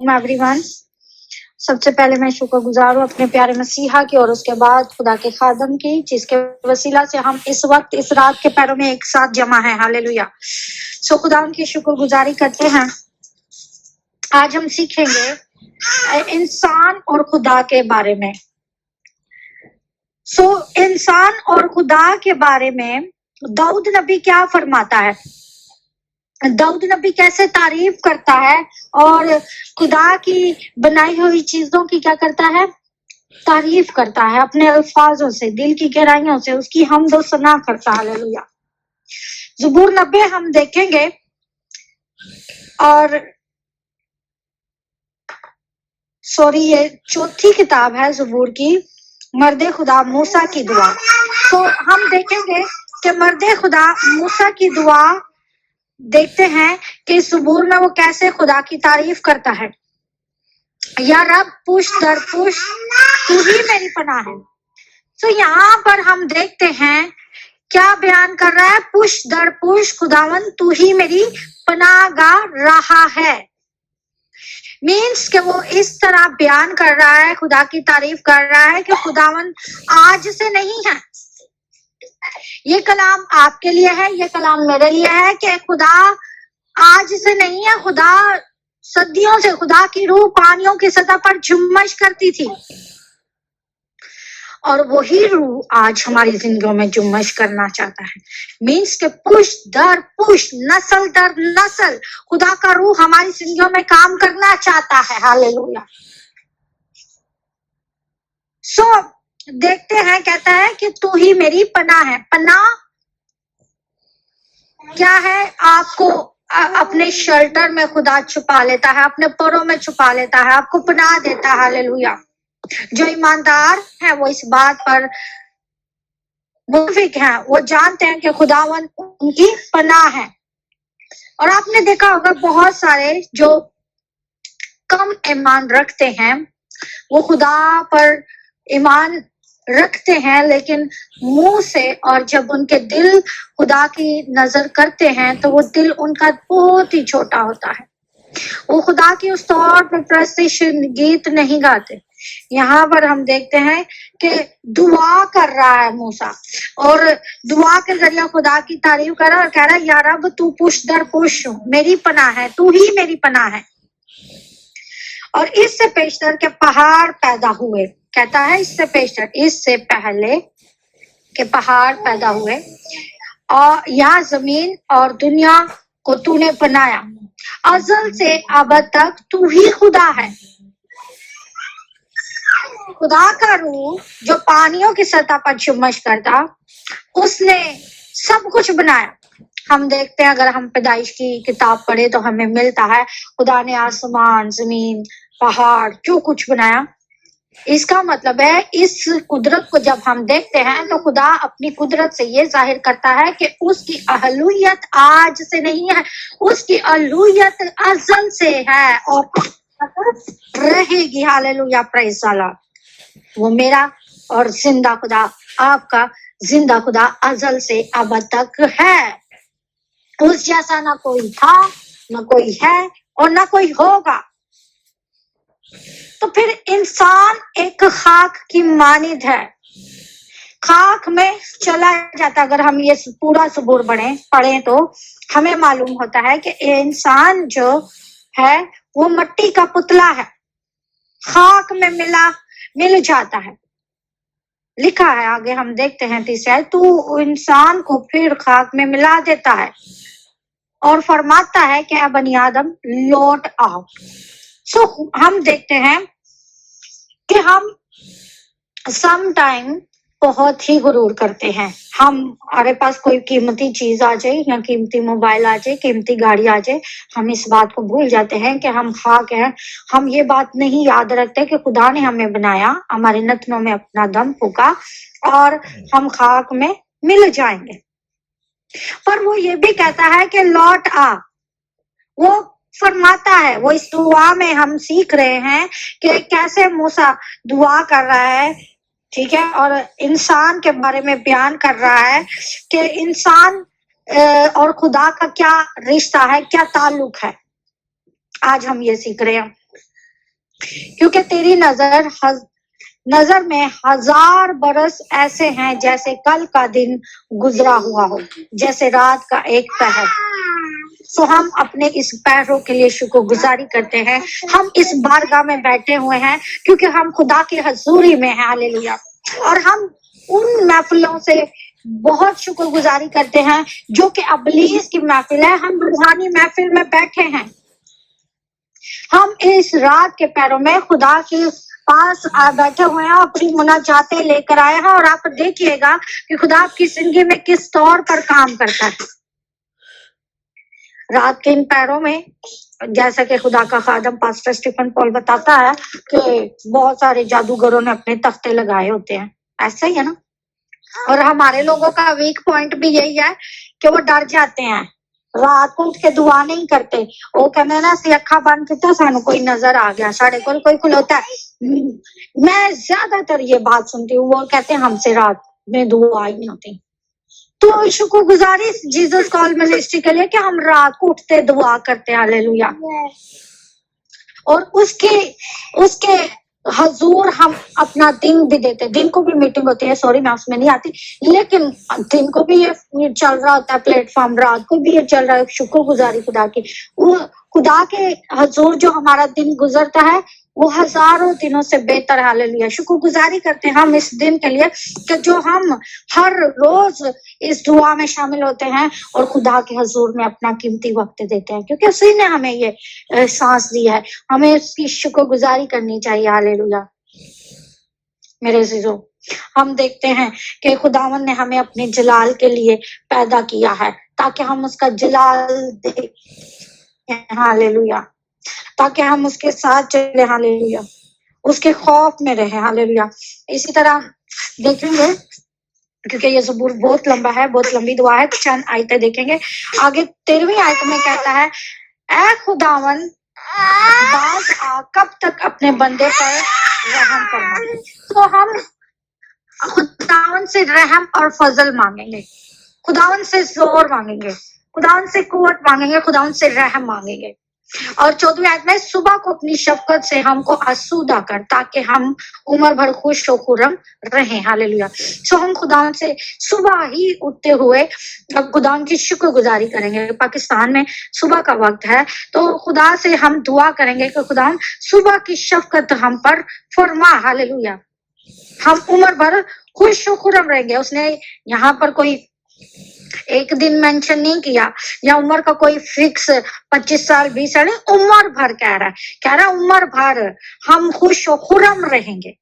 علیکم every one. سب سے پہلے میں شکر گزار ہوں اپنے پیارے مسیحا کی اور اس کے بعد خدا کے خادم کی جس کے وسیلہ سے ہم اس وقت اس رات کے پیروں میں ایک ساتھ جمع ہیں. ہاللیلویا. خدا کی شکر گزاری کرتے ہیں. آج ہم سیکھیں گے انسان اور خدا کے بارے میں. انسان اور خدا کے بارے میں داؤد نبی کیا فرماتا ہے، داؤد نبی کیسے تعریف کرتا ہے اور خدا کی بنائی ہوئی چیزوں کی کیا کرتا ہے، تعریف کرتا ہے اپنے الفاظوں سے، دل کی گہرائیوں سے اس کی حمد و ثنا کرتا ہے. ہاللیلویا. زبور 90 ہم دیکھیں گے اور یہ چوتھی کتاب ہے زبور کی، مرد خدا موسیٰ کی دعا. تو ہم دیکھیں گے کہ مرد خدا موسیٰ کی دعا دیکھتے ہیں کہ زبور میں وہ کیسے خدا کی تعریف کرتا ہے. یا رب پشت در پشت تو ہی میری پناہ ہے. تو یہاں پر ہم دیکھتے ہیں کیا بیان کر رہا ہے، پشت در پشت خداوند تو ہی میری پناہ گاہ رہا ہے. مینس کہ وہ اس طرح بیان کر رہا ہے، خدا کی تعریف کر رہا ہے کہ خداوند آج سے نہیں ہے. یہ کلام آپ کے لیے ہے، یہ کلام میرے لیے ہے کہ خدا آج سے نہیں ہے. خدا صدیوں سے، خدا کی روح پانیوں کی سطح پر جمش کرتی تھی اور وہی روح آج ہماری زندگیوں میں جمش کرنا چاہتا ہے. مینس کہ پشت در پشت، نسل در نسل خدا کا روح ہماری زندگیوں میں کام کرنا چاہتا ہے. ہاللیلویا. دیکھتے ہیں، کہتا ہے کہ تو ہی میری پناہ ہے. پناہ کیا ہے؟ آپ کو اپنے شیلٹر میں خدا چھپا لیتا ہے، اپنے پروں میں چھپا لیتا ہے، آپ کو پناہ دیتا ہے. ہاللیلویا. جو ایماندار ہیں وہ اس بات پر موافق ہیں، وہ جانتے ہیں کہ خداوند ان کی پناہ ہے. اور آپ نے دیکھا ہوگا بہت سارے جو کم ایمان رکھتے ہیں وہ خدا پر ایمان رکھتے ہیں لیکن منہ سے، اور جب ان کے دل خدا کی نظر کرتے ہیں تو وہ دل ان کا بہت ہی چھوٹا ہوتا ہے. وہ خدا کی اس طور پر پرستش گیت نہیں گاتے. یہاں پر ہم دیکھتے ہیں کہ دعا کر رہا ہے موسیٰ، اور دعا کے ذریعے خدا کی تعریف کر رہا ہے اور کہہ رہا ہے یا رب تو پشت در پشت میری پناہ ہے، تو ہی میری پناہ ہے. اور اس سے پیشتر کے پہاڑ پیدا ہوئے، کہتا ہے اس سے پیشتر، اس سے پہلے کہ پہاڑ پیدا ہوئے، اور یا زمین اور دنیا کو تو نے بنایا. ازل سے ابد تک تو ہی خدا ہے. خدا کا روح جو پانیوں کی سطح پر جمش کرتا، اس نے سب کچھ بنایا. ہم دیکھتے ہیں، اگر ہم پیدائش کی کتاب پڑھے تو ہمیں ملتا ہے خدا نے آسمان، زمین، پہاڑ جو کچھ بنایا. اس کا مطلب ہے اس قدرت کو جب ہم دیکھتے ہیں تو خدا اپنی قدرت سے یہ ظاہر کرتا ہے کہ اس کی الوہیت آج سے نہیں ہے، اس کی الوہیت ازل سے ہے اور رہے گی. ہاللیلویا. پریز اللہ. وہ میرا اور زندہ خدا، آپ کا زندہ خدا ازل سے ابد تک ہے. اس جیسا نہ کوئی تھا، نہ کوئی ہے اور نہ کوئی ہوگا. تو پھر انسان ایک خاک کی مانند ہے، خاک میں چلا جاتا. اگر ہم یہ پورا زبور پڑھیں تو ہمیں معلوم ہوتا ہے کہ انسان جو ہے وہ مٹی کا پتلا ہے، خاک میں مل جاتا ہے. لکھا ہے آگے ہم دیکھتے ہیں 30 ہے، تو انسان کو پھر خاک میں ملا دیتا ہے اور فرماتا ہے کہ اے بنی آدم لوٹ آؤ. ہم دیکھتے ہیں کہ ہم سم ٹائم بہت ہی غرور کرتے ہیں. ہمارے پاس کوئی قیمتی چیز آ جائے یا قیمتی موبائل آ جائے، قیمتی گاڑی آ جائے، ہم اس بات کو بھول جاتے ہیں کہ ہم خاک ہیں. ہم یہ بات نہیں یاد رکھتے کہ خدا نے ہمیں بنایا، ہمارے نتنوں میں اپنا دم پھونکا اور ہم خاک میں مل جائیں گے. پر وہ یہ بھی کہتا ہے کہ لوٹ آ. وہ فرماتا ہے، وہ اس دعا میں ہم سیکھ رہے ہیں کہ کیسے موسیٰ دعا کر رہا ہے، ٹھیک ہے، اور انسان کے بارے میں بیان کر رہا ہے کہ انسان اور خدا کا کیا رشتہ ہے، کیا تعلق ہے. آج ہم یہ سیکھ رہے ہیں. क्योंकि तेरी नजर में 1000 बरस ऐसे हैं जैसे कल का दिन गुजरा हुआ हो, जैसे रात का एक पहर। सो हम अपने इस पैरों के लिए शुक्रगुजारी करते हैं। हम इस बारगाह में बैठे हुए हैं क्योंकि हम खुदा की हजूरी में हैं, हालेलुया। और हम उन महफिलों से बहुत शुक्रगुजारी करते हैं जो कि अबलीस की महफिल है। हम रूहानी महफिल में बैठे हैं। हम इस रात के पैरों में खुदा के पास बैठे हुए हैं, अपनी मुनाजातें लेकर आए हैं। और आप देखिएगा कि खुदा आपकी जिंदगी में किस तौर पर काम करता है। रात के इन पैरों में, जैसा कि खुदा का खादम पास्टर स्टीफन पॉल बताता है कि बहुत सारे जादूगरों ने अपने तख्ते लगाए होते हैं, ऐसा ही है ना। और हमारे लोगों का वीक पॉइंट भी यही है कि वो डर जाते हैं, रात को उठ के दुआ नहीं करते। वो कहने ना सी अखा बंद किता सानू कोई नजर आ गया, साढ़े कोई खलोता है। मैं ज्यादातर ये बात सुनती हूँ, वो कहते हैं हमसे रात में दुआ ही नहीं होती। तो शुक्रगुजारी जीसस कॉल मिनिस्ट्री के लिए कि हम रात को उठते दुआ करते हैं, हालेलुया। और उसके हजूर हम अपना दिन भी देते। दिन को भी मीटिंग होती है, सॉरी मैं उसमें नहीं आती, लेकिन दिन को भी ये चल रहा होता है प्लेटफॉर्म, रात को भी ये चल रहा है शुक्रगुजारी खुदा की। वो खुदा के हजूर जो हमारा दिन गुजरता है वो हजारों दिनों से बेहतर, हालेलुया। शुक्रगुजारी करते हैं हम इस दिन के लिए कि जो हम हर रोज इस दुआ में शामिल होते हैं और खुदा के हजूर में अपना कीमती वक्त देते हैं, क्योंकि उसी ने हमें ये सांस दी है। हमें उसकी शुक्रगुजारी करनी चाहिए, हालेलुया। मेरे अजीजों, हम देखते हैं कि खुदावन ने हमें अपने जलाल के लिए पैदा किया है ताकि हम उसका जलाल देखें, हालेलुया, ताकि हम उसके साथ चले, हालेलुया, उसके खौफ में रहे, हालेलुया। इसी तरह देखेंगे, क्योंकि ये ज़बूर बहुत लंबा है, बहुत लंबी दुआ है, चंद आयतें देखेंगे। आगे 13वीं आयत में कहता है, ऐ खुदावन बाज आ, कब तक अपने बंदे पर रहम करना। तो हम खुदावन से रहम और फजल मांगेंगे, खुदावन से जोर मांगेंगे, खुदावन से कुव्वत मांगेंगे, खुदावन से रहम मांगेंगे। और 14वीं आयत में, सुबह को अपनी शफकत से हमको आसूदा कर ताकि हम उम्र भर खुश और खुर्रम रहें, हालेलुया। सो हम खुदा से सुबह ही उठते हुए अब खुदा की शुक्रगुजारी करेंगे। पाकिस्तान में सुबह का वक्त है, तो खुदा से हम दुआ करेंगे कि खुदा सुबह की शफकत हम पर फरमा, हालेलुया। हम उम्र भर खुश और खुर्रम रहेंगे। उसने यहाँ पर कोई एक दिन मेंशन नहीं किया या उम्र का कोई फिक्स 25 साल 20 साल, उम्र भर कह रहा है उम्र भर हम खुश और खुर्रम रहेंगे।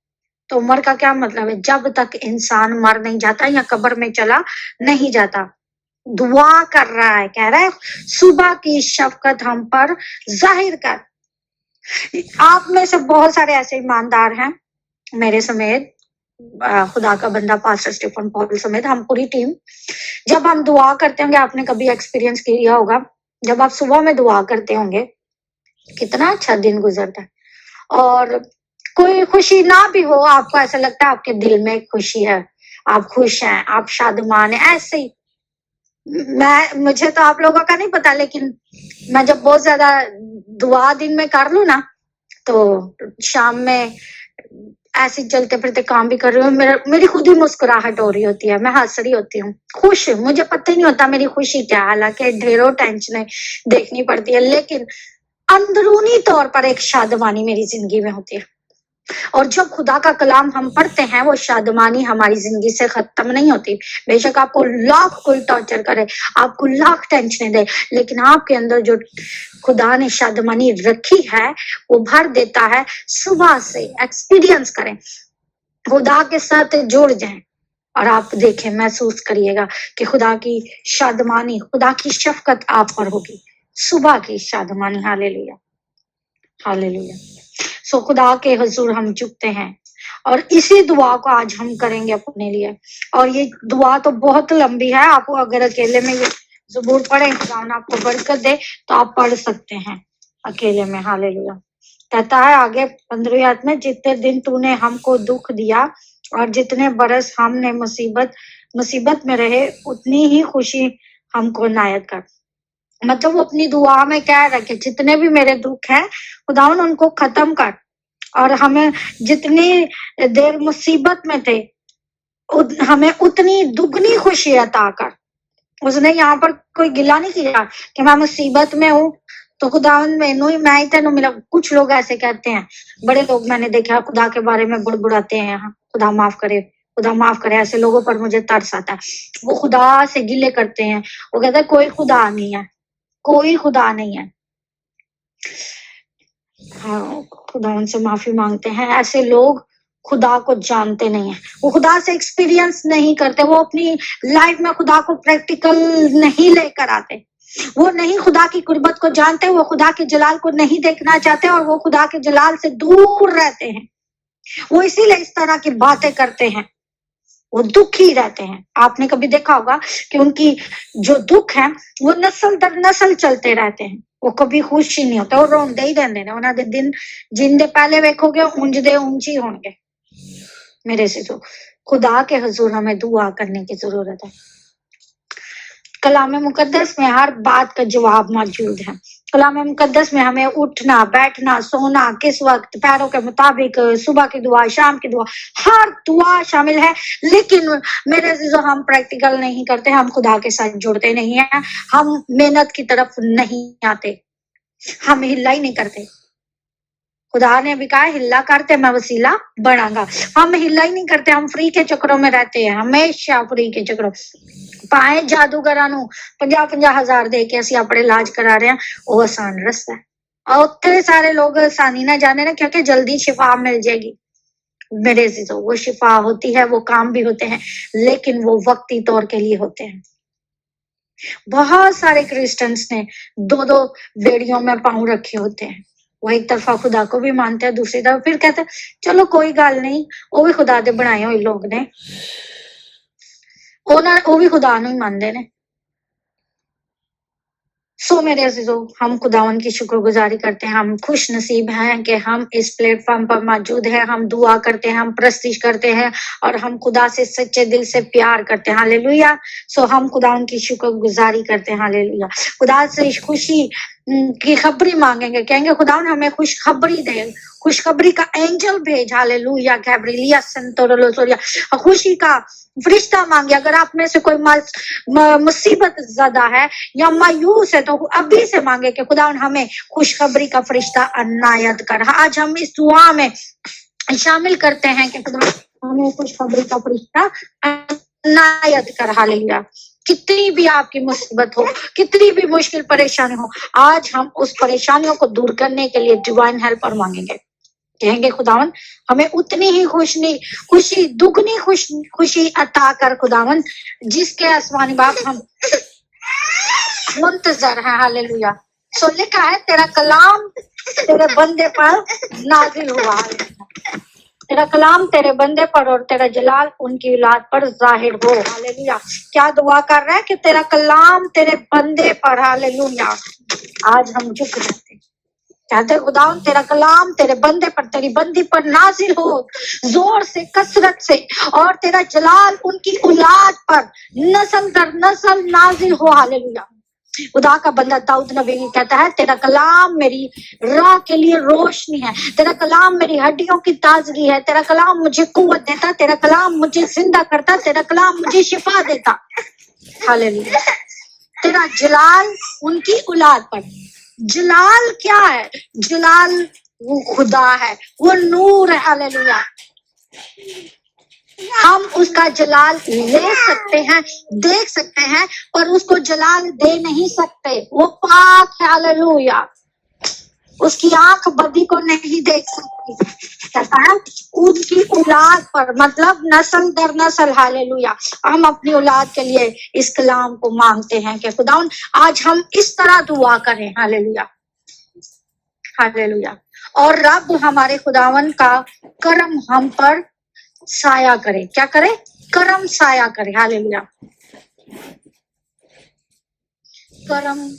तो उम्र का क्या मतलब है? जब तक इंसान मर नहीं जाता या कब्र में चला नहीं जाता। दुआ कर रहा है, कह रहा है सुबह की शफकत हम पर जाहिर कर। आप में से बहुत सारे ऐसे ईमानदार हैं, मेरे समेत, खुदा का बंदा पास्टर स्टीफन पॉल समेत हम पूरी टीम, जब हम दुआ करते होंगे, आपने कभी एक्सपीरियंस किया होगा, जब आप सुबह में दुआ करते होंगे कितना अच्छा दिन गुजरता है। और कोई खुशी ना भी हो, आपको ऐसा लगता है आपके दिल में खुशी है, आप खुश हैं, आप शादमान हैं। ऐसे ही मुझे तो आप लोगों का नहीं पता, लेकिन मैं जब बहुत ज्यादा दुआ दिन में कर लूं ना, तो शाम में ऐसे चलते फिरते काम भी कर रही हूँ, मेरी खुद ही मुस्कुराहट हो रही होती है, मैं हंस रही होती हूँ, खुश, मुझे पता ही नहीं होता मेरी खुशी क्या। हालांकि ढेरों टेंशनें देखनी पड़ती है, लेकिन अंदरूनी तौर पर एक शादमानी मेरी जिंदगी में होती है। और जब खुदा का कलाम हम पढ़ते हैं, वो शादमानी हमारी जिंदगी से खत्म नहीं होती। बेशक आपको लाख कोई टॉर्चर करे, आपको लाख टेंशनें दे, लेकिन आपके अंदर जो खुदा ने शादमानी रखी है वो भर देता है। सुबह से एक्सपीरियंस करें, खुदा के साथ जुड़ जाएं और आप देखें, महसूस करिएगा कि खुदा की शादमानी, खुदा की शफकत आप पर होगी। सुबह की शादमानी, हालेलुया, हालेलुया। सो खुदा के हुजूर हम झुकते हैं और इसी दुआ को आज हम करेंगे अपने लिए। और ये दुआ तो बहुत लंबी है, आपको अगर अकेले में ये ज़बूर पढ़े, खुदा आपको बरकत दे, तो आप पढ़ सकते हैं अकेले में, हालेलुया। कहता है आगे 15वीं आयत में, जितने दिन तूने हमको दुख दिया और जितने बरस हमने मुसीबत में रहे, उतनी ही खुशी हमको इनायत कर। मतलब वो अपनी दुआ में कह रहा है कि जितने भी मेरे दुख हैं खुदावन उनको खत्म कर, और हमें जितनी देर मुसीबत में थे हमें उतनी दुगनी खुशी अता कर। उसने यहाँ पर कोई गिला नहीं किया कि मैं मुसीबत में हूँ तो खुदावन मैनू ही मैं ही तेनू मिला। कुछ लोग ऐसे कहते हैं, बड़े लोग मैंने देखा खुदा के बारे में बुड़बुड़ाते हैं, खुदा माफ करे, खुदा माफ करे। ऐसे लोगों पर मुझे तरस आता है। वो खुदा से गिले करते हैं, वो कहते हैं कोई खुदा नहीं है, कोई खुदा नहीं है। हाँ, खुदा उनसे माफी मांगते हैं। ऐसे लोग खुदा को जानते नहीं है, वो खुदा से एक्सपीरियंस नहीं करते, वो अपनी लाइफ में खुदा को प्रैक्टिकल नहीं लेकर आते, वो नहीं खुदा की कुर्बत को जानते, वो खुदा के जलाल को नहीं देखना चाहते और वो खुदा के जलाल से दूर रहते हैं। वो इसीलिए इस तरह की बातें करते हैं, वो दुखी रहते हैं। आपने कभी देखा होगा कि उनकी जो दुख है वो नस्ल दर नस्ल चलते रहते हैं, वो कभी खुश ही नहीं होते, वो रोंदे ही रहते हैं। उन्होंने दिन जिंदे पहले वेखोगे ऊंजदे ऊंची होंगे। मेरे से तो खुदा के हुजूर हमें दुआ करने की जरूरत है। कलाम मुकद्दस में हर बात का जवाब मौजूद है। कलाम मुकद्दस में हमें उठना, बैठना, सोना, किस वक्त, पैरों के मुताबिक, सुबह की दुआ, शाम की दुआ, हर दुआ शामिल है। लेकिन मेरे जो हम प्रैक्टिकल नहीं करते, हम खुदा के साथ जुड़ते नहीं हैं, हम मेहनत की तरफ नहीं आते, हम हिल्ला ही नहीं करते। खुदा ने भी कहा हिल्ला करते मैं वसीला बनाऊंगा। हम हिल्ला ही नहीं करते, हम फ्री के चक्रों में रहते हैं, हमेशा फ्री के चक्रों। पाए जादूगरां नूं 50-50 हज़ार दे के ਅਸੀਂ ਆਪਣੇ ਇਲਾਜ ਕਰਾ ਰਹੇ ਹਾਂ, ਉਹ ਆਸਾਨ ਰਸਤਾ ਹੈ। और उत्थे सारे लोग आसानी ना जाने ना, क्योंकि जल्दी शिफा मिल जाएगी। मेरे अजीजों, वो शिफा होती है, वो काम भी होते हैं, लेकिन वो वक्ती तौर के लिए होते हैं। बहुत सारे क्रिश्चियंस ने 2-2 बेड़ियों में पांव रखे होते हैं। वो एक तरफा खुदा को भी मानते हैं, दूसरी तरफ फिर कहते हैं चलो कोई गल नहीं, वो भी खुदा दे बनाए हुए लोग ने, वो भी खुदा नूं ही मानते ने। सो मेरे अजीजों, हम खुदावन की शुक्रगुजारी करते हैं, हम खुश नसीब हैं कि हम इस प्लेटफॉर्म पर मौजूद हैं, हम दुआ करते हैं, हम प्रस्तिश करते हैं और हम खुदा से सच्चे दिल से प्यार करते हैं। हालेलुया। सो हम खुदावन की शुक्रगुजारी करते हैं। हालेलुया। खुदा से खुशी की खबरी मांगेंगे, कहेंगे खुदावन हमें खुशखबरी दे, खुशखबरी का एंजल भेज। हालेलुया। गैब्रिएलिया संतोरलोसोरिया, खुशी का फरिश्ता मांगे। अगर आप में से कोई मुसीबत ज़्यादा है या मायूस है तो अभी से मांगे कि खुदावन हमें खुशखबरी का फरिश्ता अनायत कर। आज हम इस दुआ में शामिल करते हैं कि खुदावन हमें खुशखबरी का फरिश्ता अनायत कर। हालेलुया। कितनी भी आपकी मुसीबत हो, कितनी भी मुश्किल परेशानी हो, आज हम उस परेशानियों को दूर करने के लिए डिवाइन हेल्पर मांगेंगे। कहेंगे खुदावन हमें उतनी ही खुशी दुगनी खुशी अता कर खुदावन, जिसके आसमानी बाप हम मुंतजर है। हालेलुया। सो लिखा है तेरा कलाम तेरे बंदे पर नाजिल हुआ, तेरा कलाम तेरे बंदे पर और तेरा जलाल उनकी औलाद पर जाहिर हो। हालेलुया। क्या दुआ कर रहा है कि तेरा कलाम तेरे बंदे पर। हालेलुया। आज हम झुक जाते हैं, कहते खुदावन तेरा कलाम तेरे बंदे पर, तेरी बंदी पर नाजिल हो जोर से, कसरत से, और तेरा जलाल उनकी औलाद पर नस्ल दर नस्ल नाजिल हो। हालेलुया। खुदा का बंदा दाऊद नबी कहता है तेरा कलाम मेरी राह के लिए रोशनी है, तेरा कलाम मेरी हड्डियों की ताजगी है, तेरा कलाम मुझे कुव्वत देता, तेरा कलाम मुझे जिंदा करता, तेरा कलाम मुझे शिफा देता। हालेलुया। तेरा जलाल उनकी औलाद पर। जलाल क्या है? जलाल वो खुदा है, वो नूर है। हालेलुया। हम उसका जलाल ले सकते हैं, देख सकते हैं, पर उसको जलाल दे नहीं सकते। वो पाक है। हालेलुया। उसकी आंख बदी को नहीं देख सकती। कहता है उनकी औलाद पर, मतलब नस्ल दर नस्ल। हालेलुया। हम अपनी औलाद के लिए इस कलाम को मांगते हैं कि खुदावन आज हम इस तरह दुआ करें। हालेलुया। हालेलुया। और रब हमारे खुदावन का करम हम पर साया करे। क्या करे? करम साया करे। हालेलुया। करम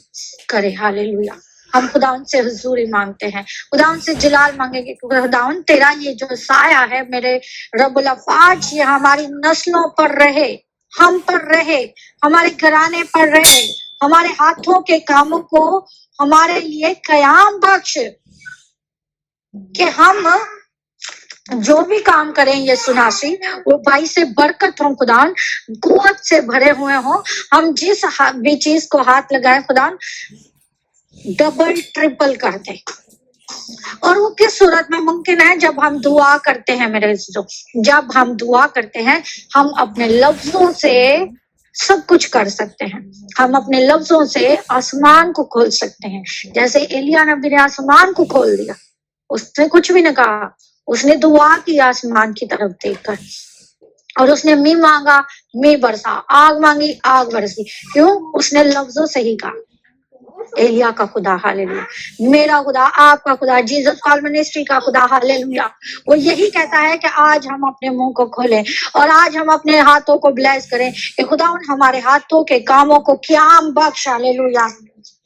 करे। हालेलुया। हम खुदावन से हुजूरी मांगते हैं, खुदावन से जलाल मांगेंगे। खुदावन तेरा ये जो साया है मेरे रब्बुल अफाज, ये हमारी नस्लों पर रहे, हम पर रहे, हमारे घराने पर रहे, हमारे हाथों के कामों को हमारे लिए कयाम बख्श, कि हम जो भी काम करें ये सुनासी वो भाई से बरकत हो खुदा, कुव्वत से भरे हुए हो। हम जिस भी चीज को हाथ लगाए खुदा डबल ट्रिपल कर दे। और वो किस सूरत में मुमकिन है? जब हम दुआ करते हैं मेरे दोस्तों, जब हम दुआ करते हैं हम अपने लफ्जों से सब कुछ कर सकते हैं। हम अपने लफ्जों से आसमान को खोल सकते हैं। जैसे एलिया नबी ने आसमान को खोल दिया, उसने कुछ भी न कहा, उसने दुआ की आसमान की तरफ देखकर, और उसने मी मांगा मी बरसा, आग मांगी आग बरसी। क्यों? उसने लफ्जों से ही कहा। एलिया का खुदा हालेलुया, मेरा खुदा, आपका खुदा, जीसस कॉल मिनिस्ट्री का खुदा हालेलुया, वो यही कहता है कि आज हम अपने मुंह को खोलें और आज हम अपने हाथों को ब्लेस करें कि खुदा हमारे हाथों के कामों को क़याम बख्श, हालेलुया,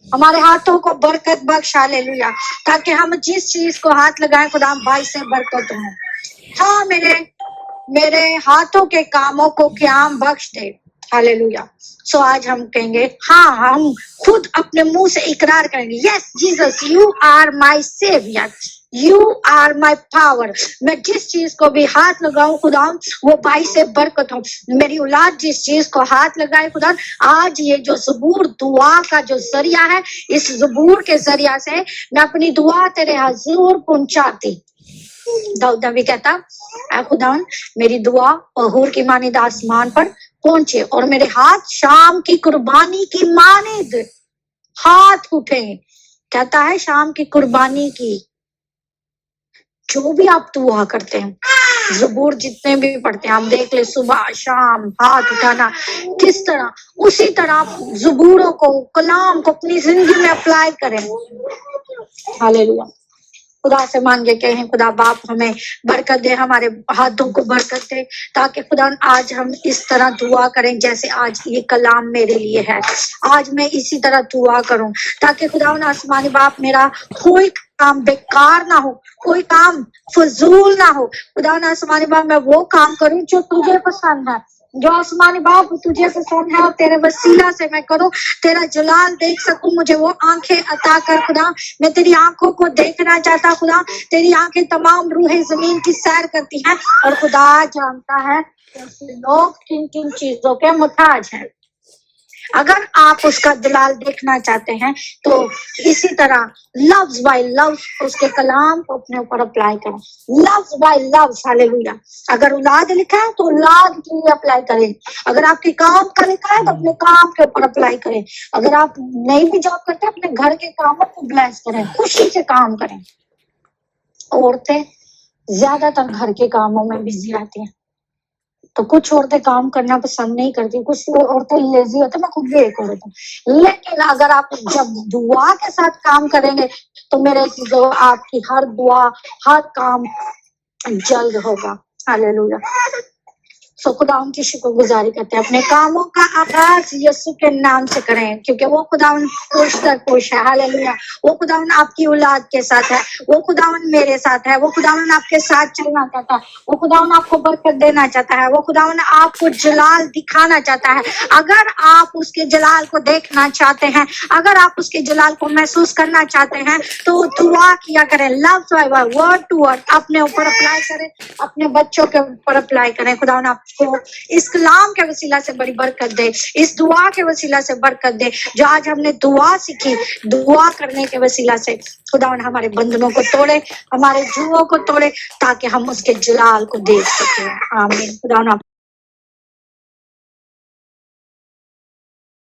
हमारे हाथों को बरकत बख्श, हालेलुया, ताकि हम जिस चीज को हाथ लगाएं खुदा भाई से बरकत हो। हाँ, मेरे हाथों के कामों को क़याम बख्श दे, हालेलुया। सो आज हम कहेंगे, हाँ, हम खुद अपने मुंह से इकरार करेंगे, yes Jesus you are my saviour, you are my power. मैं जिस चीज को भी हाथ लगाऊं खुदा वो भाई से बरकत हो। मेरी औलाद जिस चीज को हाथ लगाए खुदा, आज ये जो ज़बूर दुआ का जो जरिया है, इस ज़बूर के जरिया से मैं अपनी दुआ तेरे हुजूर पहुंचाती। दाऊद नबी कहता, ऐ खुदा मेरी दुआ अहूर की मानिद आसमान पर पहुंचे और मेरे हाथ शाम की कुर्बानी की मानिद हाथ उठे। कहता है शाम की कुर्बानी की। जो भी आप दुआ करते हैं, ज़बूर जितने भी पढ़ते हैं, आप देख ले सुबह शाम हाथ उठाना किस तरह, उसी तरह आप ज़बूरों को, कलाम को अपनी जिंदगी में अप्लाई करें। हालेलुया। खुदा से मांगे कहें, खुदा बाप हमें बरकत दे, हमारे हाथों को बरकत दे, ताकि खुदा आज हम इस तरह दुआ करें जैसे आज ये कलाम मेरे लिए है। आज मैं इसी तरह दुआ करूं ताकि खुदा आसमानी बाप मेरा कोई काम बेकार ना हो, कोई काम फजूल ना हो। खुदा आसमानी बाप मैं वो काम करूं जो तुझे पसंद है, जो आसमानी बाप तुझे पसंद है, और तेरे वसीला से मैं करूं, तेरा जलाल देख सकूं। मुझे वो आंखें अता कर खुदा, मैं तेरी आंखों को देखना चाहता खुदा। तेरी आंखें तमाम रूहें जमीन की सैर करती हैं, और खुदा जानता है कैसे लोग किन किन चीजों के मुताज हैं। अगर आप उसका जलाल देखना चाहते हैं तो इसी तरह लफ्ज बाय लफ्ज उसके कलाम को अपने ऊपर अप्लाई करें, लफ्ज बाय लफ्ज, हालेलुया। अगर औलाद लिखा है तो औलाद के लिए अप्लाई करें, अगर आपके काम का लिखा है तो अपने काम के ऊपर अप्लाई करें, अगर आप नहीं भी जॉब करते अपने घर के कामों को ब्लेस करें, खुशी से काम करें। औरतें ज्यादातर घर के कामों में बिजी रहती हैं, तो कुछ औरतें काम करना पसंद नहीं करती, कुछ औरतें लेजी होती, मैं खुद भी एक औरत हूँ। लेकिन अगर आप जब दुआ के साथ काम करेंगे तो मेरे जो आपकी हर दुआ हर काम जल्द होगा, हालेलुया। सो खुदा उनकी शुक्रगुजारी करते हैं। अपने कामों का आगाज यीशु के नाम से करें, क्योंकि वो खुदावन पुरस्कार खुश है, हालेलुया। वो खुदावन आपकी औलाद के साथ है, वो खुदावन मेरे साथ है, वो खुदावन आपके साथ चलना चाहता है, वो खुदावन आपको बरकत देना चाहता है, वो खुदावन आपको जलाल दिखाना चाहता है। अगर आप उसके जलाल को देखना चाहते हैं, अगर आप उसके जलाल को महसूस करना चाहते हैं, तो दुआ किया करें, लफ्ज बाय लफ्ज, वर्ड टू वर्ड अपने ऊपर अप्लाई करें, अपने बच्चों के ऊपर अप्लाई करें। खुदावन आप को इस कलाम के वसीला से बड़ी बरकत दे, इस दुआ के वसीला से बरकत दे। जो आज हमने दुआ सीखी, दुआ करने के वसीला से खुदावन हमारे बंधनों को तोड़े, हमारे जुओं को तोड़े, ताकि हम उसके जलाल को देख सकें। आमीन। खुदावन